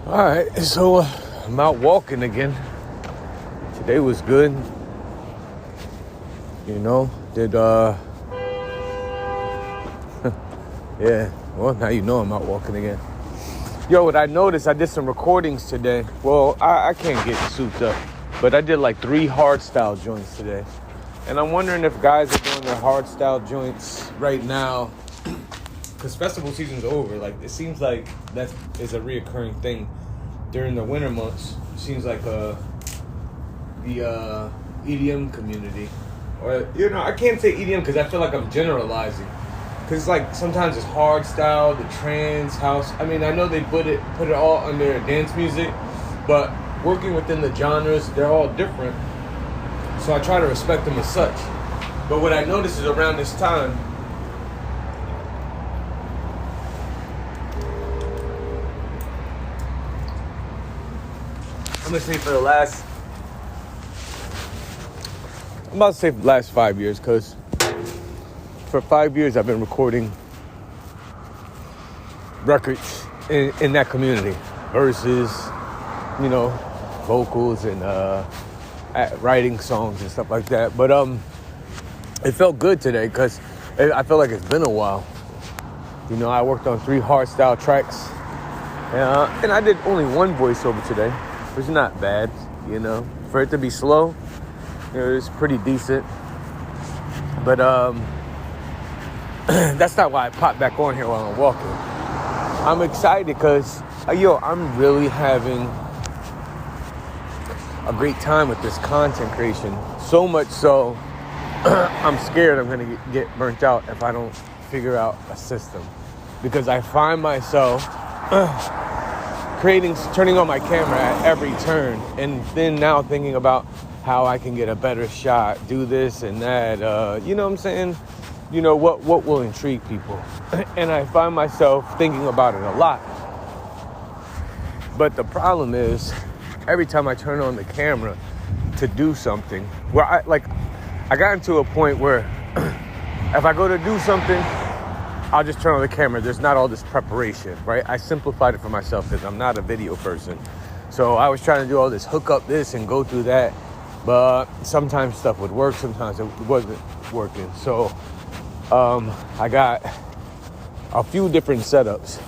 All right, so I'm out walking again. Today was good. Did yeah, well, now you know I'm out walking again. Yo, what I noticed, I did some recordings today. Well, I can't get souped up, but I did like 3 hardstyle joints today. And I'm wondering if guys are doing their hardstyle joints right now, because festival season's over. Like, it seems like that is a reoccurring thing during the winter months. It seems like the EDM community, or I can't say EDM because I feel like I'm generalizing. Because like sometimes it's hard style, the trance, house. I mean, I know they put it all under dance music, but working within the genres, they're all different. So I try to respect them as such. But what I noticed is around this time, I'm about to say for the last 5 years, because for 5 years I've been recording records in that community, verses, vocals and writing songs and stuff like that. But it felt good today because I feel like it's been a while. I worked on 3 hardstyle tracks, and I did only 1 voiceover today, which is not bad. For it to be slow, it's pretty decent. But that's not why I popped back on here while I'm walking. I'm excited because, I'm really having a great time with this content creation. So much so, I'm scared I'm going to get burnt out if I don't figure out a system. Because I find myself turning on my camera at every turn, and then now thinking about how I can get a better shot, do this and that, you know what I'm saying? What will intrigue people. And I find myself thinking about it a lot. But the problem is, every time I turn on the camera to do something, where I got into a point where if I go to do something, I'll just turn on the camera. There's not all this preparation, right? I simplified it for myself because I'm not a video person. So I was trying to do all this, hook up this and go through that. But sometimes stuff would work, sometimes it wasn't working. So I got a few different setups.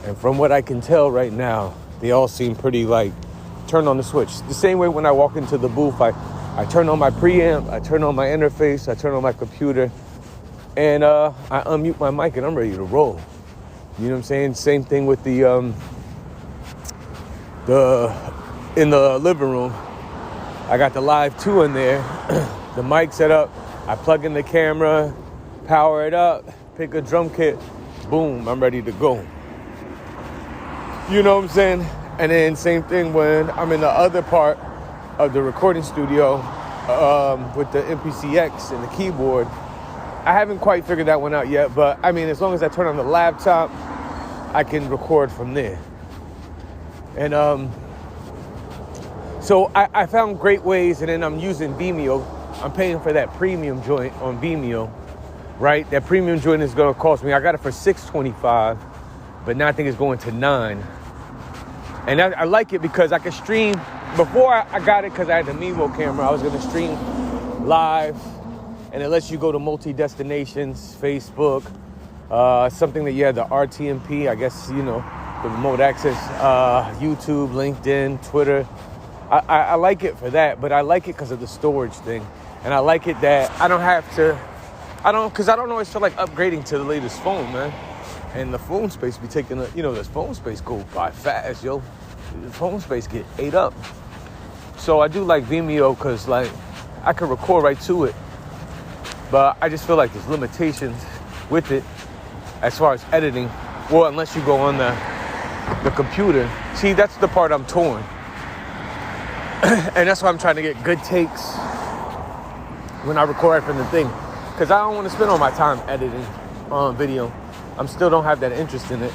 And from what I can tell right now, they all seem pretty turn on the switch. The same way when I walk into the booth, I turn on my preamp, I turn on my interface, I turn on my computer, and I unmute my mic and I'm ready to roll. You know what I'm saying? Same thing with the in the living room. I got the Live 2 in there, the mic set up, I plug in the camera, power it up, pick a drum kit, boom, I'm ready to go. You know what I'm saying? And then same thing when I'm in the other part of the recording studio with the MPCX and the keyboard. I haven't quite figured that one out yet, but I mean, as long as I turn on the laptop, I can record from there. And so I found great ways, and then I'm using Vimeo. I'm paying for that premium joint on Vimeo, right? That premium joint is going to cost me, I got it for $6.25, but now I think it's going to $9. And I like it because I can stream. Before I got it because I had the Mevo camera, I was going to stream live, and it lets you go to multi-destinations, Facebook, something that you had the RTMP, I guess, the remote access, YouTube, LinkedIn, Twitter. I like it for that, but I like it because of the storage thing. And I like it that I don't because I don't always feel like upgrading to the latest phone, man. And the phone space be taking, this phone space go by fast, yo. The phone space get ate up. So I do like Vimeo because, I can record right to it. But I just feel like there's limitations with it as far as editing. Well, unless you go on the computer. See, that's the part I'm torn. And that's why I'm trying to get good takes when I record from the thing. Because I don't want to spend all my time editing on video. I still don't have that interest in it.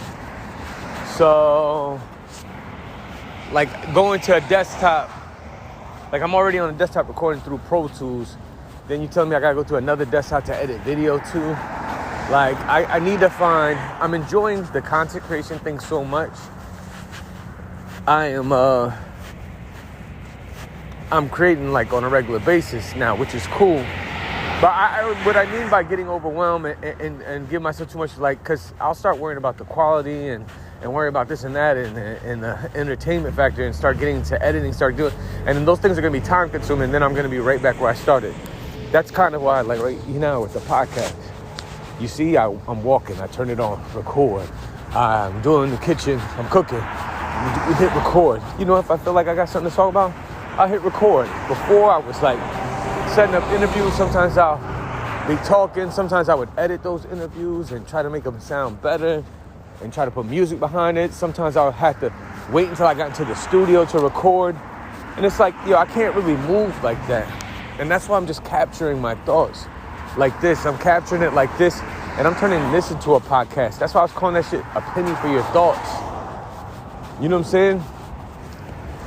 So, going to a desktop, I'm already on a desktop recording through Pro Tools. Then you tell me I gotta go to another desktop to edit video too. I need to find, I'm enjoying the content creation thing so much I'm creating like on a regular basis now, which is cool. But what I mean by getting overwhelmed and give myself too much, like, because I'll start worrying about the quality and worry about this and that and the entertainment factor and start getting into editing, start doing, and then those things are going to be time consuming, and then I'm going to be right back where I started. That's kind of why, like, right, with the podcast, you see, I'm walking, I turn it on, record. I'm doing the kitchen, I'm cooking, we hit record. If I feel like I got something to talk about, I'll hit record. Before, I was like setting up interviews. Sometimes I'll be talking. Sometimes I would edit those interviews and try to make them sound better and try to put music behind it. Sometimes I would have to wait until I got into the studio to record. And it's like, I can't really move like that. And that's why I'm just capturing my thoughts like this. I'm capturing it like this, and I'm turning this into a podcast. That's why I was calling that shit a penny for your thoughts. You know what I'm saying?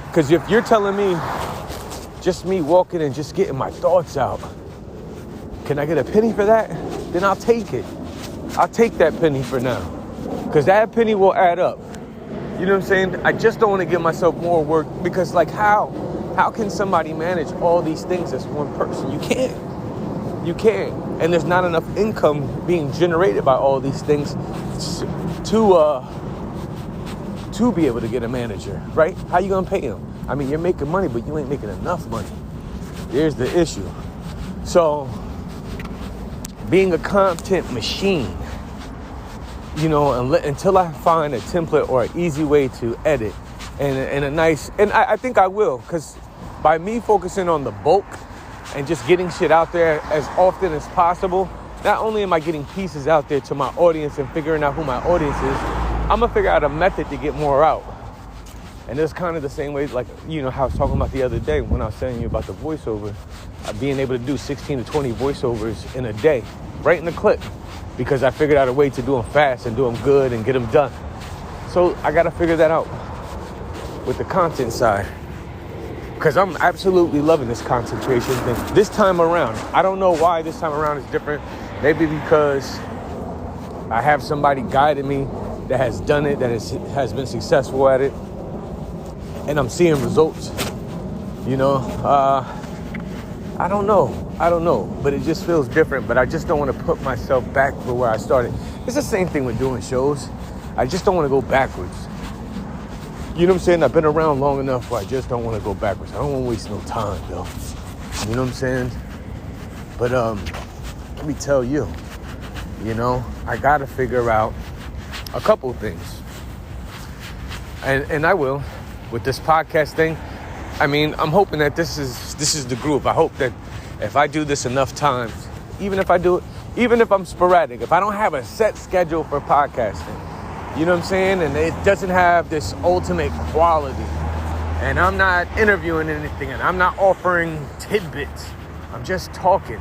Because if you're telling me just me walking and just getting my thoughts out, can I get a penny for that? Then I'll take it. I'll take that penny for now. Because that penny will add up. You know what I'm saying? I just don't want to give myself more work, because like how can somebody manage all these things as one person? You can't. And there's not enough income being generated by all these things to be able to get a manager, right? How you gonna pay them? I mean, you're making money, but you ain't making enough money. There's the issue. So, being a content machine, until I find a template or an easy way to edit and I think I will, because by me focusing on the bulk and just getting shit out there as often as possible, not only am I getting pieces out there to my audience and figuring out who my audience is, I'm gonna figure out a method to get more out. And it's kind of the same way, like, how I was talking about the other day when I was telling you about the voiceover, being able to do 16 to 20 voiceovers in a day, right in the clip, because I figured out a way to do them fast and do them good and get them done. So I gotta figure that out with the content side, because I'm absolutely loving this concentration thing. This time around, I don't know why this time around is different. Maybe because I have somebody guiding me that has done it, that has been successful at it, and I'm seeing results. I don't know, but it just feels different. But I just don't want to put myself back to where I started. It's the same thing with doing shows. I just don't want to go backwards. You know what I'm saying? I've been around long enough where I just don't want to go backwards. I don't want to waste no time, though. You know what I'm saying? But let me tell you, I got to figure out a couple of things. And I will. With this podcast thing, I mean, I'm hoping that this is the group. I hope that if I do this enough times, even if I'm sporadic, if I don't have a set schedule for podcasting, you know what I'm saying? And it doesn't have this ultimate quality, and I'm not interviewing anything, and I'm not offering tidbits. I'm just talking.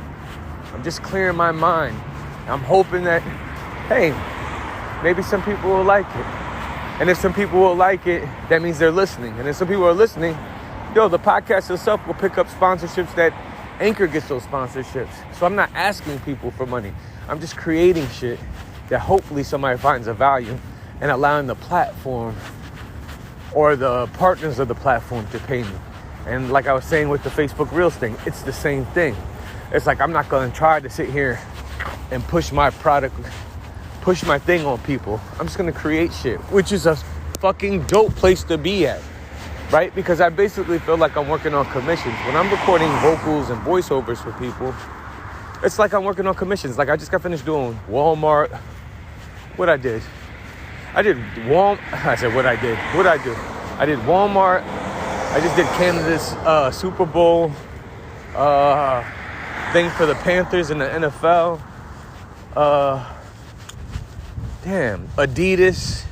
I'm just clearing my mind. I'm hoping that, hey, maybe some people will like it. And if some people will like it, that means they're listening. And if some people are listening, the podcast itself will pick up sponsorships that Anchor gets those sponsorships. So I'm not asking people for money. I'm just creating shit that hopefully somebody finds a value, and allowing the platform or the partners of the platform to pay me. And like I was saying with the Facebook Reels thing, it's the same thing. It's like I'm not going to try to sit here and push my product, push my thing on people. I'm just going to create shit, which is a fucking dope place to be at, right? Because I basically feel like I'm working on commissions. When I'm recording vocals and voiceovers for people, it's like I'm working on commissions. Like I just got finished doing Walmart. I did Walmart. I just did Canada's Super Bowl thing for the Panthers and the NFL. Adidas.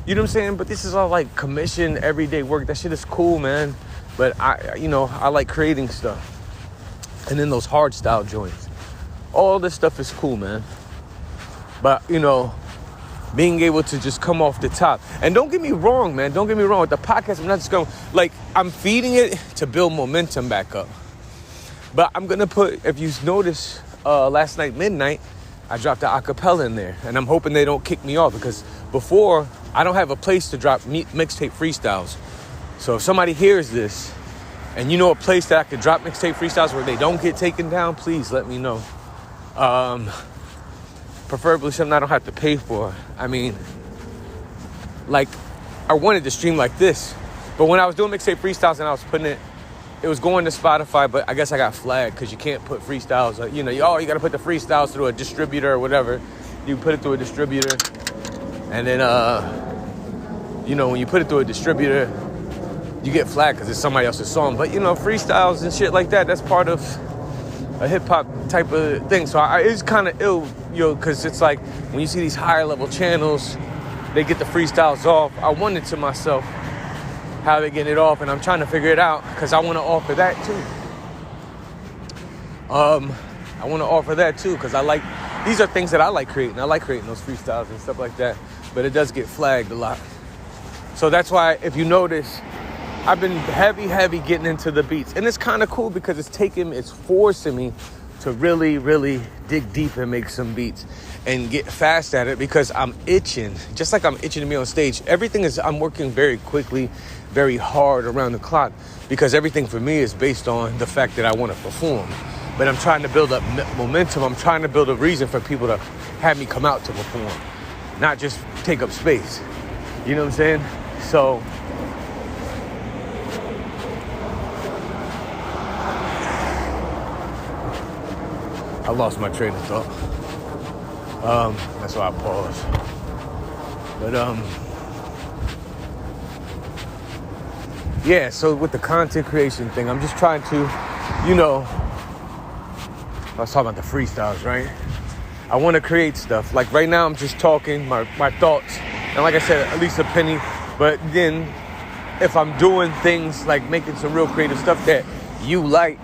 You know what I'm saying? But this is all like commission, everyday work. That shit is cool, man. But I like creating stuff. And then those hard style joints. All this stuff is cool, man. But, being able to just come off the top. And don't get me wrong, man. Don't get me wrong. With the podcast, I'm not just going, I'm feeding it to build momentum back up. But I'm going to put, if you notice, last night, midnight, I dropped the acapella in there. And I'm hoping they don't kick me off, because before, I don't have a place to drop mixtape freestyles. So if somebody hears this and you know a place that I could drop mixtape freestyles where they don't get taken down, please let me know. Preferably something I don't have to pay for. I mean, like, I wanted to stream like this, but when I was doing mixtape freestyles and I was putting it was going to Spotify, but I guess I got flagged because you can't put freestyles. You got to put the freestyles through a distributor or whatever. You put it through a distributor, and then, when you put it through a distributor, you get flagged because it's somebody else's song. But, freestyles and shit like that, that's part of a hip-hop type of thing. So it's kind of ill, because it's like when you see these higher level channels, they get the freestyles off. I wondered to myself how they get it off, and I'm trying to figure it out because I want to offer that too. I want to offer that too because these are things that I like creating. I like creating those freestyles and stuff like that, but it does get flagged a lot. So that's why, if you notice, I've been heavy getting into the beats, and it's kind of cool because it's forcing me to really, really dig deep and make some beats and get fast at it because I'm itching, just like I'm itching to be on stage. I'm working very quickly, very hard around the clock because everything for me is based on the fact that I want to perform. But I'm trying to build up momentum. I'm trying to build a reason for people to have me come out to perform, not just take up space. You know what I'm saying? So I lost my train of thought. That's why I paused. But yeah, so with the content creation thing, I'm just trying to, I was talking about the freestyles, right? I want to create stuff. Like right now, I'm just talking my thoughts. And like I said, at least a penny. But then if I'm doing things like making some real creative stuff that you like,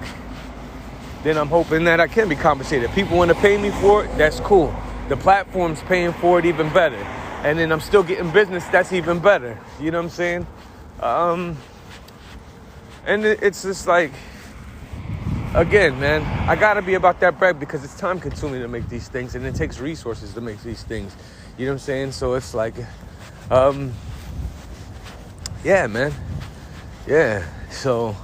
then I'm hoping that I can be compensated. If people want to pay me for it, that's cool. The platform's paying for it, even better. And then I'm still getting business, that's even better. You know what I'm saying? And it's just like, again, man, I gotta be about that bread because it's time consuming to make these things, and it takes resources to make these things. You know what I'm saying? So it's like, yeah, man. Yeah. So,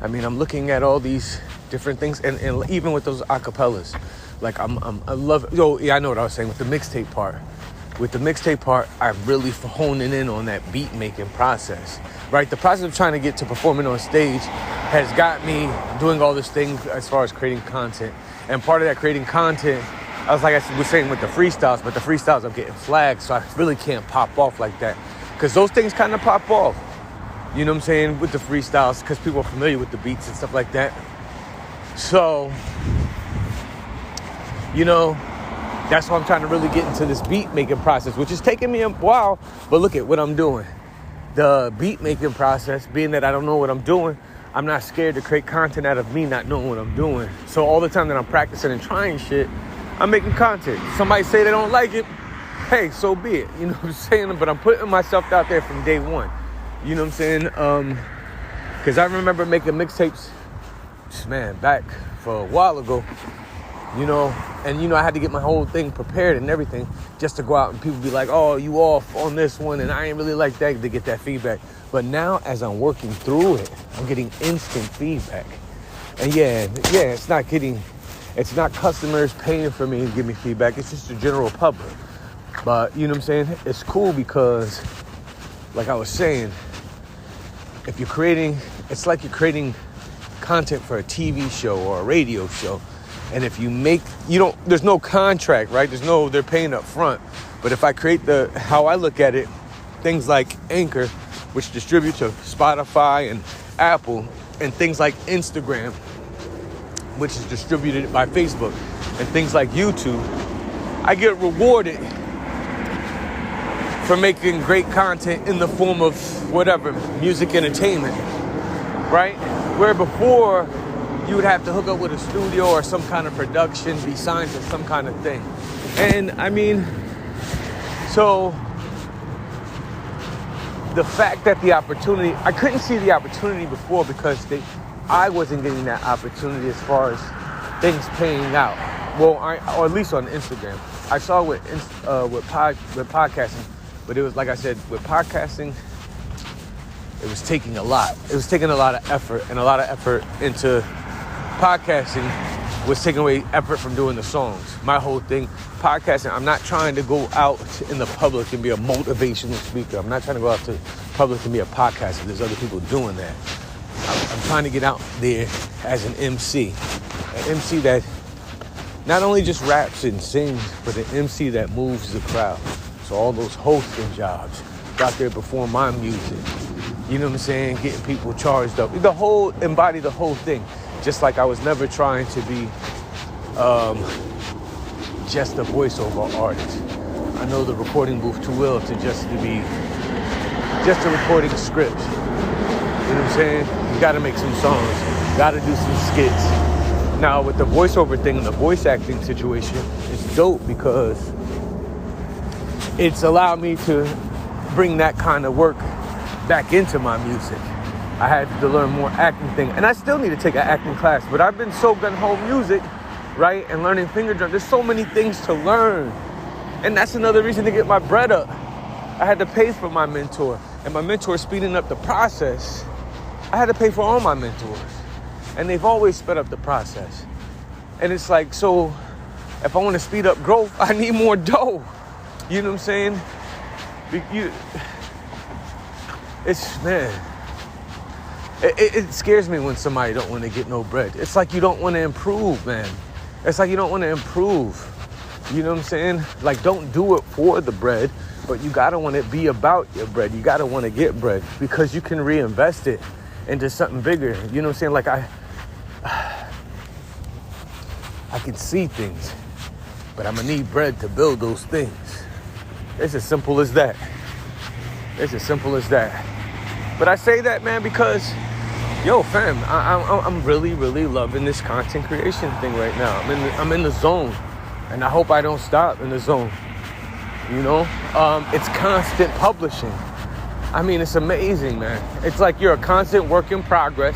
I mean, I'm looking at all these different things, and even with those acapellas, like I love it. I know what I was saying with the mixtape part. With the mixtape part, I'm really honing in on that beat making process, right? The process of trying to get to performing on stage has got me doing all this thing as far as creating content. And part of that creating content, I was saying with the freestyles, but the freestyles I'm getting flagged, so I really can't pop off like that. Because those things kind of pop off, you know what I'm saying, with the freestyles, because people are familiar with the beats and stuff like that. So, that's why I'm trying to really get into this beat making process, which is taking me a while, but look at what I'm doing. The beat making process, being that I don't know what I'm doing, I'm not scared to create content out of me not knowing what I'm doing. So all the time that I'm practicing and trying shit, I'm making content. Somebody say they don't like it, hey, so be it. You know what I'm saying? But I'm putting myself out there from day one. You know what I'm saying? Because I remember making mixtapes, man, back for a while ago, and I had to get my whole thing prepared and everything just to go out and people be like, oh, you off on this one, and I ain't really like that, to get that feedback. But now as I'm working through it, I'm getting instant feedback. And yeah, it's not customers paying for me to give me feedback, it's just the general public. But you know what I'm saying? It's cool because, like I was saying, if you're creating, it's like you're creating content for a TV show or a radio show. And if there's no contract, right? They're paying up front. But if I create how I look at it, things like Anchor, which distribute to Spotify and Apple, and things like Instagram, which is distributed by Facebook, and things like YouTube, I get rewarded for making great content in the form of whatever, music entertainment, right? Where before, you would have to hook up with a studio or some kind of production, be signed to some kind of thing. And I mean, so the fact that I couldn't see the opportunity before because I wasn't getting that opportunity as far as things paying out. Well, or at least on Instagram. I saw with podcasting, but it was, like I said, with podcasting, it was taking a lot. It was taking a lot of effort, and a lot of effort into podcasting was taking away effort from doing the songs. My whole thing, podcasting, I'm not trying to go out in the public and be a motivational speaker. I'm not trying to go out to the public and be a podcaster. There's other people doing that. I'm trying to get out there as an MC. An MC that not only just raps and sings, but an MC that moves the crowd. So all those hosting jobs, go out there perform my music. You know what I'm saying? Getting people charged up. Embody the whole thing. Just like I was never trying to be just a voiceover artist. I know the recording booth too well to be just a recording script. You know what I'm saying? You gotta make some songs, gotta do some skits. Now with the voiceover thing and the voice acting situation, it's dope because it's allowed me to bring that kind of work back into my music. I had to learn more acting thing, and I still need to take an acting class, but I've been so gung-ho music, right, and learning finger drum. There's so many things to learn, and that's another reason to get my bread up. I had to pay for my mentor, and my mentor speeding up the process. I had to pay for all my mentors, and they've always sped up the process. And it's like, so if I want to speed up growth, I need more dough. You know what I'm saying? It scares me when somebody don't want to get no bread. It's like you don't want to improve, man. It's like you don't want to improve. You know what I'm saying? Like, don't do it for the bread, but you gotta want to be about your bread. You gotta want to get bread because you can reinvest it into something bigger. You know what I'm saying? Like I can see things, but I'm gonna need bread to build those things. It's as simple as that. It's as simple as that. But I say that, man, because, yo, fam, I'm really, really loving this content creation thing right now. I'm in the zone, and I hope I don't stop in the zone. You know, it's constant publishing. I mean, it's amazing, man. It's like you're a constant work in progress.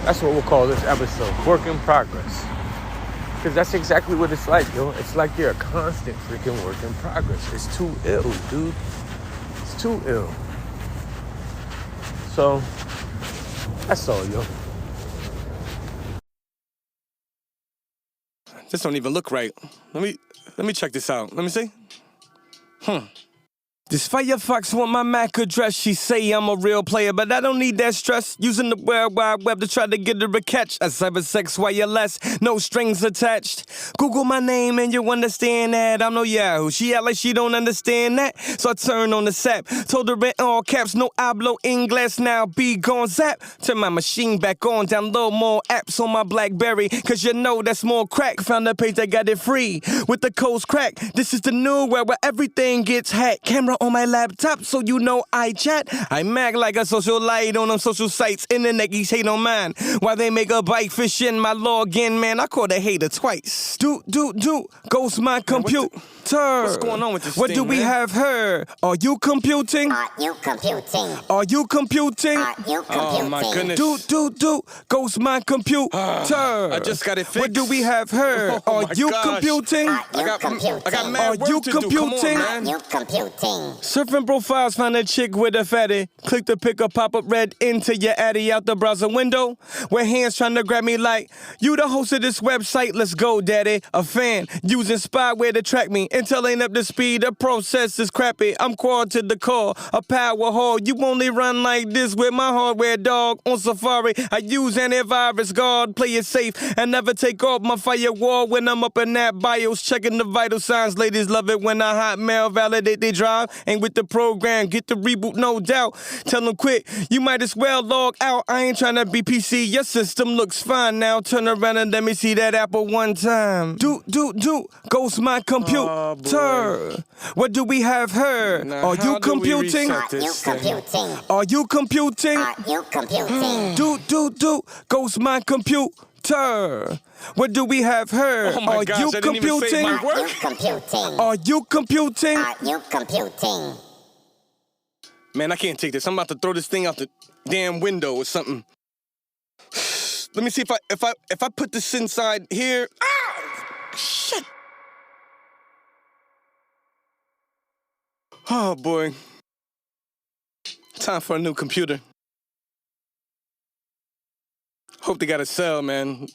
That's what we'll call this episode, work in progress. Because that's exactly what it's like, yo. It's like you're a constant freaking work in progress. It's too ill, dude. It's too ill. So, that's all, yo. This don't even look right. Let me check this out. Let me see. This Firefox want my MAC address. She say I'm a real player, but I don't need that stress. Using the World Wide Web to try to get her a catch. A cybersex wireless, no strings attached. Google my name and you understand that I'm no Yahoo. She act like she don't understand that. So I turned on the sap. Told her in all caps, no hablo inglés. Now be gone zap. Turn my machine back on. Download more apps on my BlackBerry. Cause you know that's more crack. Found a page that got it free. With the codes crack. This is the new world where everything gets hacked. Camera on my laptop, so you know I chat. I mag like a socialite on them social sites. Internet geeks hate on mine. While they make a bike fish in my login, man, I called a hater twice. Ghost my computer. What's going on with this What thing, do we man? have here? Are you computing? Are you computing? Are you computing? Are you computing? Oh my goodness. Ghost my computer. I just got it fixed. What do we have here? Oh Are my you gosh. computing? Are you computing? I got Are mad work you to do. Come computing? on, Are man. you computing? Surfing profiles, find a chick with a fatty. Click the pick a pop-up red into your addy out the browser window. With hands trying to grab me like, you the host of this website, let's go, daddy. A fan, using spyware to track me. Intel ain't up to speed, the process is crappy. I'm quad to the core, a power hall. You only run like this with my hardware, dog. On Safari, I use antivirus guard. Play it safe and never take off my firewall when I'm up in that BIOS. Checking the vital signs, ladies love it when I hotmail validate they drive. Ain't with the program, get the reboot, no doubt. Tell them quick, you might as well log out. I ain't trying to be PC, your system looks fine now. Turn around and let me see that Apple one time. Ghost my computer. What do we have here? Now, Are you how do we computing? reset Are you this thing? computing? Are you computing? Are you computing? Ghost my computer. What do we have here? Oh my Are gosh, you I didn't even save computing? my Are you work. computing? Are you computing? Are you computing? Man, I can't take this. I'm about to throw this thing out the damn window or something. Let me see if I put this inside here. Ah! Shit. Oh boy. Time for a new computer. Hope they got a sale, man.